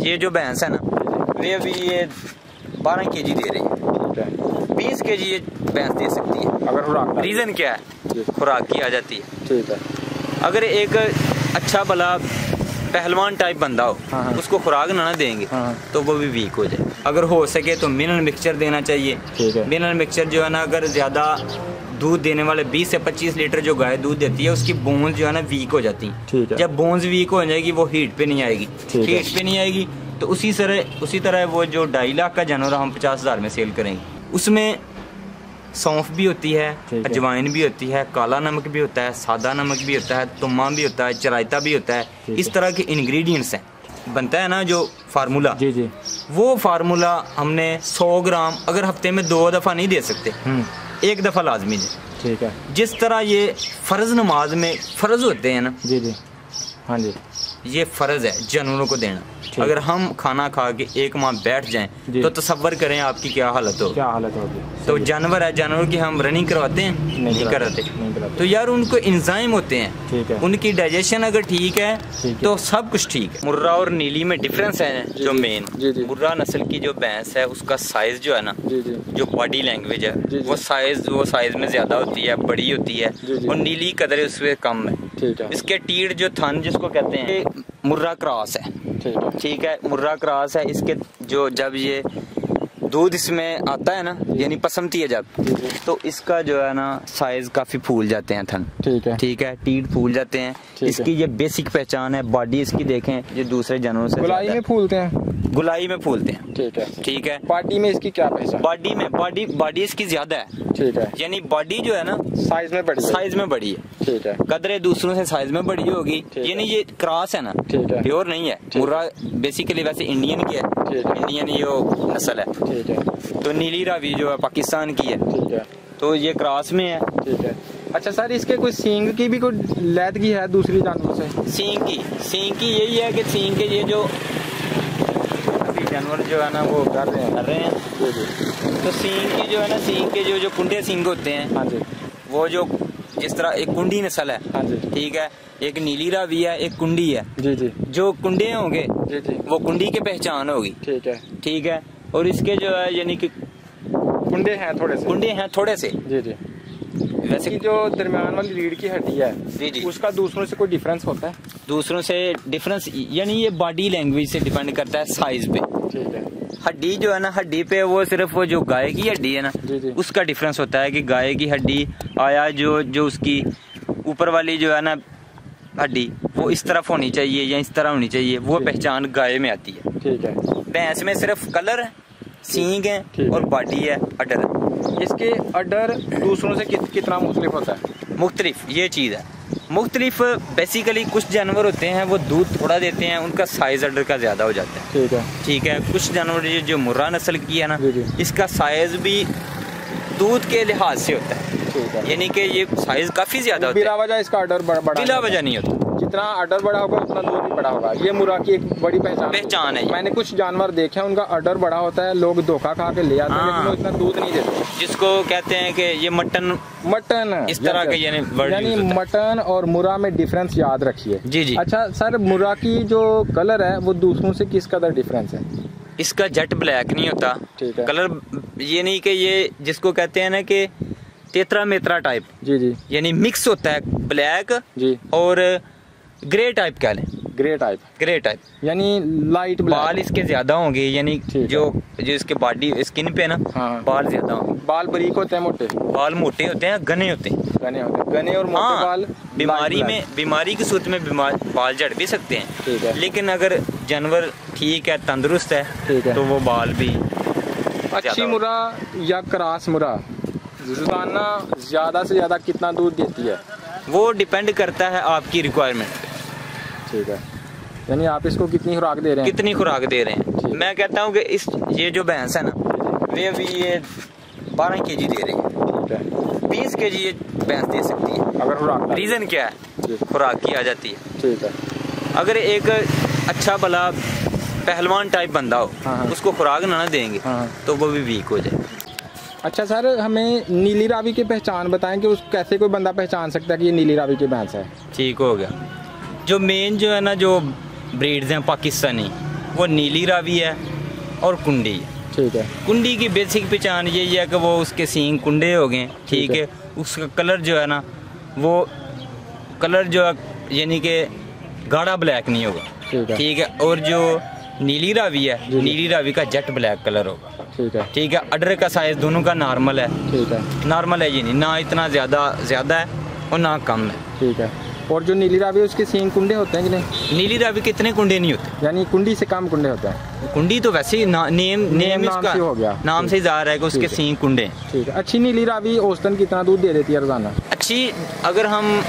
ये जो भैंस है ना, वे अभी ये 12 kg दे रही है। 20 kg ये भैंस दे सकती है अगर खुराक। रीजन क्या है? खुराक की आ जाती है। ठीक है। अगर एक अच्छा भला पहलवान टाइप बंदा हो, उसको खुराक ना देंगे तो वो भी वीक हो जाए। अगर हो सके तो मिनरल मिक्सचर देना चाहिए। मिनरल मिक्सचर जो है ना, अगर ज़्यादा दूध देने वाले 20 से 25 लीटर जो गाय दूध देती है, उसकी बोन्स जो है ना वीक हो जाती हैं। जब बोन्स वीक हो जाएगी वो हीट पे नहीं आएगी। हीट पे नहीं आएगी तो उसी तरह वो जो 2.5 लाख का जानवर हम 50,000 में सेल करेंगे, उसमें सौंफ भी होती है, अजवाइन भी होती है, काला नमक भी होता है, सादा नमक भी होता है, तुम्मा भी होता है, चराइता भी होता है। इस तरह के इंग्रेडिएंट्स हैं। बनता है ना जो फार्मूला, वो फार्मूला हमने 100 ग्राम अगर हफ्ते में 2 दफ़ा नहीं दे सकते, 1 दफ़ा लाजमी दे। ठीक है। जिस तरह ये फ़र्ज़ नमाज में फ़र्ज़ होते हैं ना, हाँ जी, ये फ़र्ज़ है जानवरों को देना। अगर हम खाना खा के एक माह बैठ जाएं तो तसव्वुर करें आपकी क्या हालत होगी। तो जानवर है, जानवर की हम रनिंग करवाते हैं? नहीं कराते। तो यार उनको इंजाइम होते हैं, उनकी डाइजेशन अगर ठीक है तो सब कुछ ठीक है। मुर्रा और नीली में डिफरेंस है जो मेन। मुर्रा नस्ल की जो भैंस है उसका साइज जो है ना, जो बॉडी लैंग्वेज है वो साइज में ज्यादा होती है, बड़ी होती है, और नीली कदर उससे कम है। इसके टीड़ जो थन जिसको कहते हैं, मुर्रा क्रॉस है। ठीक है, मुर्रा क्रॉस है। इसके जो जब ये दूध इसमें आता है ना, यानी पसमती है जब, तो इसका जो है ना साइज काफी फूल जाते हैं थन। ठीक है, टीड़ फूल जाते हैं। इसकी ये बेसिक पहचान है। बॉडी इसकी देखें, ये दूसरे जानवरों से गुलाई में फूलते हैं। गुलाई में फूलते हैं। ठीक है। बॉडी में इसकी क्या पहचान? बॉडी इसकी ज्यादा है। ठीक है। यानी बॉडी जो है ना साइज में बड़ी है। ठीक है। कदरे दूसरों से साइज में बड़ी होगी। यानी ये क्रॉस है ना, प्योर नहीं है। मुर्रा बेसिकली वैसे इंडियन की है, इंडियन ये नस्ल है। ठीक है। तो नीली रावी जो है पाकिस्तान की है। ठीक है। तो ये क्रॉस में है। ठीक है। अच्छा सर, इसके कोई सींग की भी कोई लैदगी है दूसरी जानवरों से? सींग की यही है कि सींग के ये जो जानवर जो है ना वो कर रहे हैं। तो सींग की जो है ना, सींग के जो कुंडे सींग होते हैं, वो जो जिस तरह एक कुंडी नस्ल है, ठीक है, एक नीली रावी है, एक कुंडी है। जो कुंडे होंगे वो कुंडी की पहचान होगी। ठीक है। और इसके जो है यानी कि कुंडे हैं थोड़े से। वैसे जो दरमियान वाली रीढ़ की हड्डी है, उसका दूसरों से कोई डिफरेंस होता है? दूसरों से डिफरेंस यानी ये बॉडी लैंग्वेज से डिपेंड करता है, साइज पे। ठीक है। हड्डी जो है ना, हड्डी पे वो सिर्फ वो जो गाय की हड्डी है ना, उसका डिफरेंस होता है कि गाय की हड्डी आया जो उसकी ऊपर वाली जो है ना हड्डी, वो इस तरफ होनी चाहिए या इस तरह होनी चाहिए, वो पहचान गाय में आती है। ठीक है। भैंस में सिर्फ कलर है, सींग है और बॉडी है, अडर है। इसके अडर दूसरों से कितना मुख्तलिफ होता है? मुख्तलिफ ये चीज़ है, मुख्तलिफ बेसिकली कुछ जानवर होते हैं वो दूध थोड़ा देते हैं, उनका साइज अडर का ज़्यादा हो जाता है। ठीक है। कुछ जानवर जो मुर्रा नस्ल की है ना, इसका साइज भी दूध के लिहाज से होता है, यानी कि ये साइज काफ़ी ज़्यादा होता है। बिला वजह इसका अडर बड़ा बिला वजह नहीं होता। जितना अडर बड़ा होगा उतना दूध भी बड़ा होगा। ये मुर्रा की एक बड़ी पहचान है। मैंने कुछ जानवर देखे हैं, उनका अडर बड़ा होता है, लोग धोखा खा के ले आते हैं, लेकिन वो इतना दूध नहीं देते। जिसको कहते हैं कि ये मटन इस तरह के यानी मटन और मुर्रा में डिफरेंस याद रखिए। जी। अच्छा सर, मुर्रा की जो कलर है वो दूसरों से किस कदर डिफरेंस है? इसका जेट ब्लैक नहीं होता। ठीक है। कलर ये नहीं कि ये जिसको कहते हैं ना कि तेतरा मेतरा टाइप, यानी मिक्स होता है ब्लैक और ग्रे टाइप कह लें। ग्रे टाइप यानी लाइट ब्लैक। बाल इसके ज्यादा होंगे, यानी जो इसके बॉडी स्किन पे ना बाल ज्यादा होंगे। बाल बारीक होते हैं, बाल मोटे होते हैं, घने होते हैं। घने और मोटे बाल। बीमारी की सूरत में बाल झड़ भी सकते हैं, लेकिन अगर जानवर ठीक है, तंदुरुस्त है, तो वो बाल भी। अच्छी मुर्रा या क्रॉस मुर्रा रोजाना ज्यादा से ज्यादा कितना दूध देती है? वो डिपेंड करता है आपकी रिक्वायरमेंट। ठीक है। यानी आप इसको कितनी खुराक दे रहे हैं? मैं कहता हूँ कि ये जो भैंस है ना, वे अभी ये 12 kg दे रही है। 20 kg ये भैंस दे सकती है अगर खुराक। रीजन क्या है? खुराक की आ जाती है। ठीक है। अगर एक अच्छा भला पहलवान टाइप बंदा हो, उसको खुराक ना देंगे तो वो भी वीक हो जाए। अच्छा सर, हमें नीली रावी की पहचान बताएं कि उस कैसे कोई बंदा पहचान सकता है कि ये नीली रावी की भैंस है? ठीक हो गया। जो मेन जो है ना, जो ब्रीड्स हैं पाकिस्तानी, वो नीली रावी है और कुंडी है। ठीक है। कुंडी की बेसिक पहचान यही है कि वो उसके सींग कुंडे हो गए, ठीक है। उसका कलर जो है ना, वो कलर जो है यानी कि गाढ़ा ब्लैक नहीं होगा, ठीक है। और जो नीली रावी है, नीली रावी का जेट ब्लैक कलर होगा, ठीक है। अडर का साइज दोनों का नॉर्मल है, ठीक है। नॉर्मल है ये नहीं, ना इतना ज़्यादा है और ना कम है, ठीक है। और जो नीली रावी है उसके सींग कुंडे होते हैं कि नहीं? नीली रावी के इतने कुंडे नहीं होते, यानी कुंडी से कम कुंडे होते हैं? कुंडी तो वैसे ही नेम इसका हो गया, नाम से ज़ाहिर है कि उसके सींग कुंडे हैं, ठीक है। अच्छी नीली रावी औसतन कितना दूध दे देती है रोजाना? अच्छी, अगर हम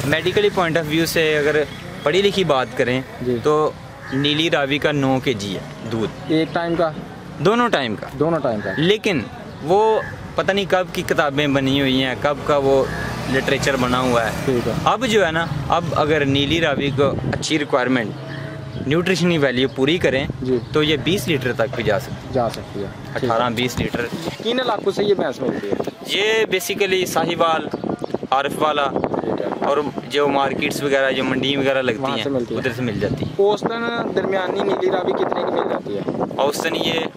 मेडिकली पॉइंट ऑफ व्यू से अगर पढ़ी लिखी बात करें तो नीली रावी का 9 kg है दूध, एक टाइम का? दोनों टाइम का। लेकिन वो पता नहीं कब की किताबें बनी हुई हैं, कब का वो लिटरेचर बना हुआ है, ठीक है। अब जो है ना, अब अगर नीली रावी को अच्छी रिक्वायरमेंट न्यूट्रिशनल वैल्यू पूरी करें तो ये 20 लीटर तक भी जा सकती है, 18-20 लीटर। किन इलाकों से ये भैंस मिलती है? ये बेसिकली साहिवाल, आरिफ वाला और जो मार्केट्स वगैरह, जो मंडी वगैरह लगती हैं, उधर से मिल जाती है। औसतन दरमियानी नीली रावी कितने की मिल जाती है? औसतन ये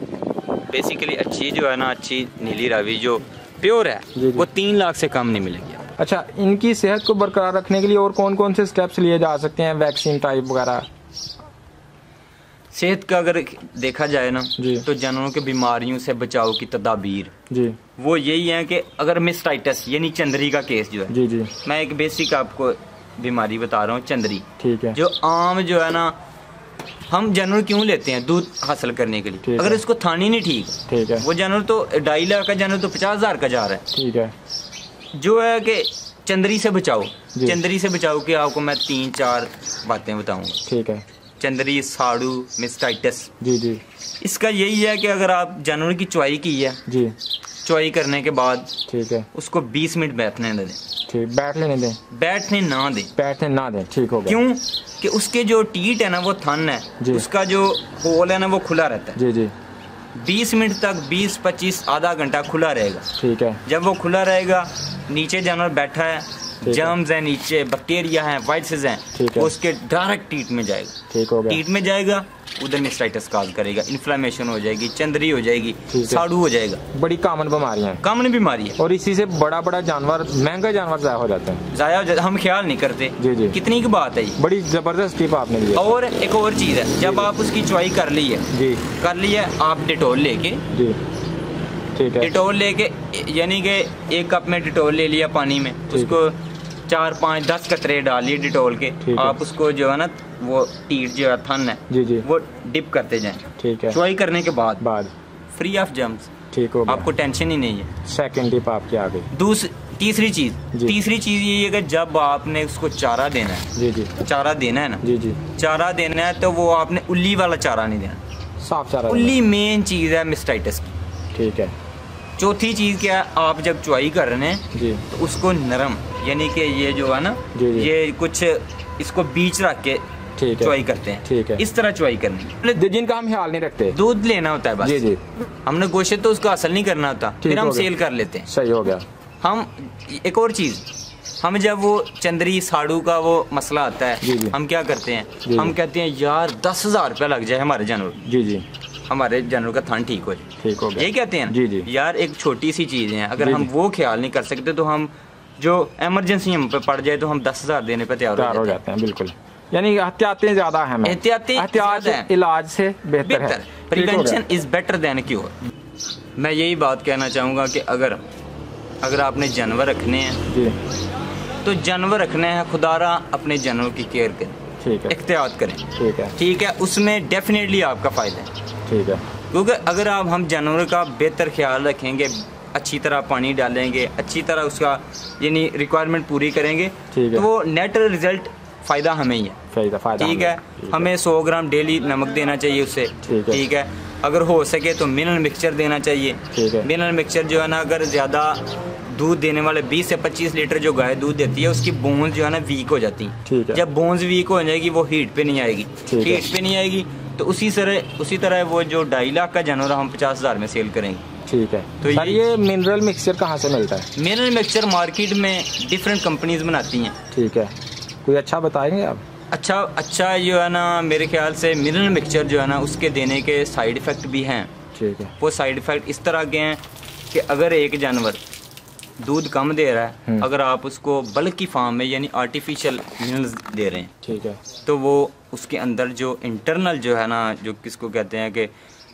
बेसिकली अच्छी जो है ना, अच्छी नीली रावी जो प्योर है वो 3 लाख से कम नहीं मिलेगी। अच्छा, इनकी सेहत को बरकरार रखने के लिए और कौन कौन से स्टेप्स लिए जा सकते हैं, वैक्सीन टाइप वगैरह? सेहत का अगर देखा जाए ना तो जानवरों के बीमारियों से बचाव की तदाबीर वो यही है कि अगर मिस्टाइटिस यानी चंदरी का केस जो है, मैं एक बेसिक आपको बीमारी बता रहा हूँ, चंदरी, ठीक है। जो आम जो है ना, हम जानवर क्यों लेते हैं दूध हासिल करने के लिए, अगर इसको थानी नहीं ठीक है, वो जानवर तो 2.5 लाख का जानवर तो 50,000 का जा रहा है, ठीक है। जो है कि चंदरी से बचाओ, चंदरी से बचाओ के आपको मैं 3-4 बातें बताऊंगा, ठीक है। चंदरी, साड़ू, मिस्टाइटिस, इसका यही है कि अगर आप जानवर की चुवाई की है, चुवाई करने के बाद, ठीक है, उसको 20 मिनट बैठने दें, ठीक, बैठने ना दें, ठीक हो गया। क्यों कि उसके जो टीट है ना, वो थन है, उसका जो होल है ना, वो खुला रहता है, 20 मिनट तक, 20-25 आधा घंटा खुला रहेगा, ठीक है। जब वो खुला रहेगा, नीचे जानवर बैठा है, जर्म्स है नीचे, बैक्टीरिया है, वायरसेस हैं, वो उसके डायरेक्ट टीट में जाएगा, ठीक हो गया। टीट में जाएगा, उधर मिस्टाइटिस काज करेगा, इन्फ्लेमेशन हो जाएगी, चंदरी हो जाएगी, साड़ू हो जाएगा। बड़ी कॉमन बीमारियां हैं, कॉमन बीमारी है। और इसी से बड़ा जानवर, महंगा जानवर जाया हो जाता है, जाया हो जाता, हम ख्याल नहीं करते। कितनी की बात है ये, बड़ी जबरदस्त टिप आपने दी। और एक और चीज है, जब आप उसकी चुवाई कर ली है, आप डिटोल लेके, ठीक है, डिटोल लेके, यानी कि 1 कप में डिटोल ले लिया पानी में, उसको 4-5-10 कतरे डालिए डिटोल के, आप उसको जो है ना, वो टीट जो है, थन है, वो डिप करते जाएं, ठीक है। चुवाई करने के बाद फ्री ऑफ जर्म्स, ठीक हो, आपको टेंशन ही नहीं है। सेकंड टिप आपकी आ गई। तीसरी चीज ये है कि जब आपने उसको चारा देना है, चारा देना है ना, चारा देना है तो वो आपने उल्ली वाला चारा नहीं देना, साफ चारा। उल्ली मेन चीज है मिस्टाइटिस की, ठीक है। चौथी चीज क्या है, आप जब चुवाई कर रहे हैं तो उसको नरम, यानी कि ये जो है ना, ये कुछ इसको बीच रख के चुवाई करते हैं, ठीक है। इस तरह चुवाई करनी, जिनका हम ख्याल नहीं रखते, दूध लेना होता है बस, हमने गोश्त तो उसका हासिल नहीं करना होता, फिर हम सेल कर लेते हैं, सही हो गया। हम एक और चीज, हम जब वो चंदरी साड़ू का वो मसला आता है, हम क्या करते हैं, हम कहते हैं यार 10,000 रुपया लग जाए हमारे जानवर, हमारे जानवर का थान ठीक हो जाए, ठीक हो गया, ये कहते हैं यार एक छोटी सी चीज है, अगर हम वो ख्याल नहीं कर सकते तो हम जो इमरजेंसी हम पे पड़ जाए तो हम 10,000 देने पे तैयार हो जाते हैं, बिल्कुल। यानी एहतियातें ज्यादा हैं, एहतियात इलाज से बेहतर है, prevention is better than cure. मैं यही बात कहना चाहूँगा कि अगर आपने जानवर रखने हैं तो जानवर रखने हैं, खुदारा अपने जानवर की केयर करें, ठीक है, एहतियात करें, ठीक है, उसमें डेफिनेटली आपका फायदा है, ठीक है। क्योंकि अगर हम जानवर का बेहतर ख्याल रखेंगे, अच्छी तरह पानी डालेंगे, अच्छी तरह उसका यानी रिक्वायरमेंट पूरी करेंगे, तो वो नेट रिजल्ट फायदा हमें ही है, ठीक है। हमें 100 ग्राम डेली नमक देना चाहिए उससे, ठीक है। अगर हो सके तो मिनरल मिक्सचर देना चाहिए, मिनरल मिक्सचर जो है ना, अगर ज़्यादा दूध देने वाले 20 से 25 लीटर जो गाय दूध देती है, उसकी बोन्स जो है ना वीक हो जाती हैं, जब बोन्स वीक हो जाएगी वो हीट पे नहीं आएगी, हीट पे नहीं आएगी तो उसी तरह वो जो 2.5 लाख का जानवर हम 50,000 में सेल करेंगे, ठीक है। तो सर ये मिनरल मिक्सचर कहाँ से मिलता है? मिनरल मिक्सचर मार्केट में डिफरेंट कंपनीज बनाती हैं, ठीक है। कोई अच्छा बताएंगे आप? अच्छा जो है ना, मेरे ख्याल से मिनरल मिक्सचर जो है ना, उसके देने के साइड इफ़ेक्ट भी हैं। ठीक है। वो साइड इफ़ेक्ट इस तरह के हैं कि अगर एक जानवर दूध कम दे रहा है, अगर आप उसको बल्क की फार्म में यानी आर्टिफिशियल मिनरल्स दे रहे हैं, ठीक है, तो वो उसके अंदर जो इंटरनल जो है ना, जो किसको कहते हैं कि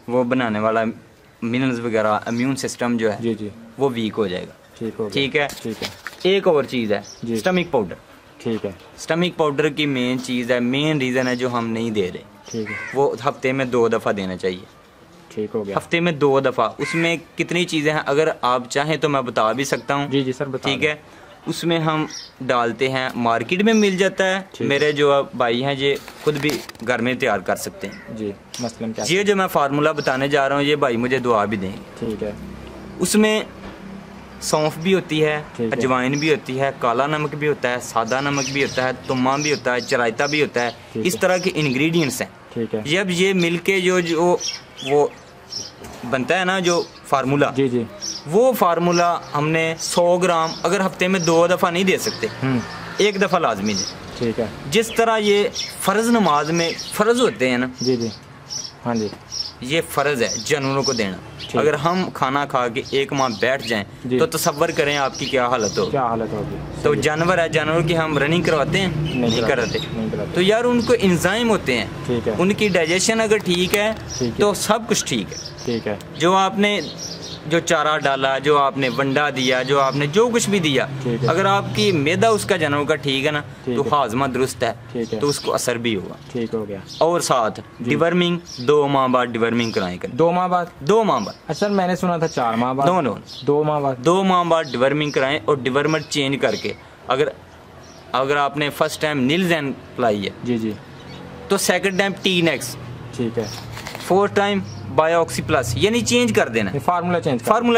वो बनाने वाला मिनरल्स वगैरह, इम्यून सिस्टम जो है जी जी, वो वीक हो जाएगा। ठीक है। एक और चीज़ है स्टमिक पाउडर। ठीक है। स्टमिक पाउडर की मेन चीज़ है, मेन रीज़न है जो हम नहीं दे रहे। ठीक है। वो हफ्ते में 2 दफ़ा देना चाहिए। ठीक हो गया। हफ्ते में 2 दफ़ा। उसमें कितनी चीज़ें हैं, अगर आप चाहें तो मैं बता भी सकता हूँ। जी जी सर बता। ठीक है। उसमें हम डालते हैं, मार्केट में मिल जाता है, मेरे जो भाई हैं ये खुद भी घर में तैयार कर सकते हैं जी। मसलन क्या? ये जो मैं फार्मूला बताने जा रहा हूँ, ये भाई मुझे दुआ भी देंगे। ठीक है। उसमें सौंफ भी होती है, अजवाइन भी होती है, काला नमक भी होता है, सादा नमक भी होता है, तुम्मा भी होता है, चरायता भी होता है। इस तरह के इंग्रेडिएंट्स हैं। ठीक है। जब ये मिलके जो वो बनता है ना, जो फार्मूला, जी जी, वो फार्मूला हमने 100 ग्राम अगर हफ्ते में 2 दफ़ा नहीं दे सकते, 1 दफ़ा लाजमी दे। ठीक है। जिस तरह ये फ़र्ज़ नमाज में फ़र्ज़ होते हैं ना, जी जी, हाँ जी, ये फ़र्ज़ है जानवरों को देना। अगर हम खाना खा के 1 माह बैठ जाएं तो तसव्वुर करें आपकी क्या हालत हो, क्या हालत होगी। तो जानवर है, जानवर की हम रनिंग करवाते हैं, नहीं कराते। तो यार उनको इंजाइम होते हैं, उनकी डाइजेशन अगर ठीक है तो सब कुछ ठीक है। ठीक है। जो आपने जो चारा डाला, जो आपने वंडा दिया, जो आपने जो कुछ भी दिया, अगर आपकी मैदा उसका जानवर का ठीक है ना, तो हाजमा दुरुस्त है, तो उसको असर भी होगा। ठीक हो गया। और साथ डिवर्मिंग 2 माह बाद डिवर्मिंग कराएं करें। 2 माह बाद? 2 माह बाद। अच्छा मैंने सुना था 4 माह बाद। नो 2 माह बाद। 2 माह बाद डिवर्मिंग कराएं, और डिवर्मर चेंज करके अगर आपने फर्स्ट टाइम नीलजैन पिलाई है, जी जी, तो सेकंड टाइम टी-नेक्स, ठीक है, 4th टाइम बायोक्सी प्लस, यानी चेंज कर देना, फार्मूला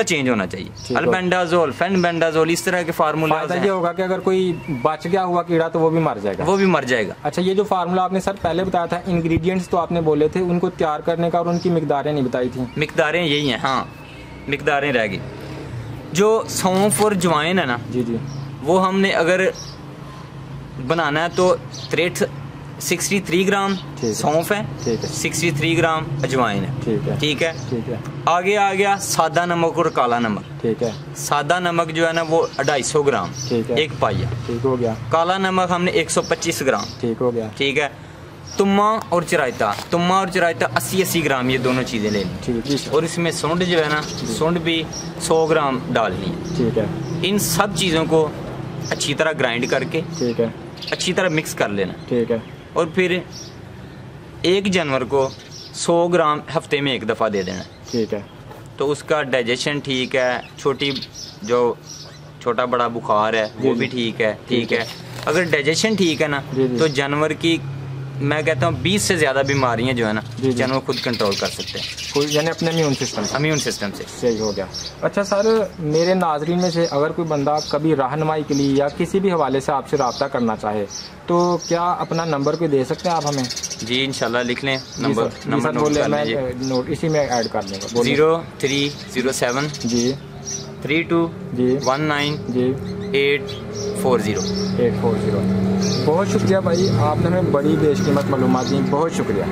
चेंज होना चाहिए। अल्बेंडाजोल, फेनबेंडाजोल, इस तरह के फार्मूला। ये होगा कि अगर कोई बच गया हुआ कीड़ा तो वो भी मर जाएगा, वो भी मर जाएगा। अच्छा, ये जो फार्मूला आपने सर पहले बताया था, इंग्रेडिएंट्स तो आपने बोले थे, उनको तैयार करने का और उनकी मिकदारें नहीं बताई थी। मिकदारें यही हैं, हाँ, मिकदारें रह गई। जो सौंफ और अजवाइन है ना, जी जी, वो हमने अगर बनाना है तो 63 ग्राम सौंफ है, 63 ग्राम अजवाइन है। ठीक है। आगे आ गया सादा नमक और काला नमक। ठीक है। सादा नमक जो है ना वो 250 ग्राम, 1 पाइया। ठीक हो गया। काला नमक हमने 125 ग्राम। ठीक हो गया। ठीक है। तुम्मा और चरायता 80 ग्राम, ये दोनों चीज़ें लेनी। और इसमें सूंड जो है ना, सूंड भी 100 ग्राम डालनी है। ठीक है। इन सब चीज़ों को अच्छी तरह ग्राइंड करके, ठीक है, अच्छी तरह मिक्स कर लेना। ठीक है। और फिर एक जानवर को 100 ग्राम हफ्ते में 1 दफ़ा दे देना। ठीक है। तो उसका डाइजेशन ठीक है, छोटा बड़ा बुखार है वो भी ठीक है। ठीक है। अगर डाइजेशन ठीक है ना, तो जानवर की मैं कहता हूँ 20 से ज़्यादा बीमारियाँ जो है ना, जानवर खुद कंट्रोल कर सकते हैं, यानी अपने इम्यून सिस्टम से। सही हो गया। अच्छा सर, मेरे नाजरीन में से अगर कोई बंदा कभी रहनुमाई के लिए या किसी भी हवाले से आपसे रब्ता करना चाहे, तो क्या अपना नंबर पे दे सकते हैं आप हमें? जी इंशाल्लाह, लिख लें नंबर बोले, मैं नोट इसी में ऐड कर दूँगा। 0307 जी 32 जी 19 जी 840। बहुत शुक्रिया भाई, आपने हमें बड़ी बेशकीमत मालूमात दी, बहुत शुक्रिया।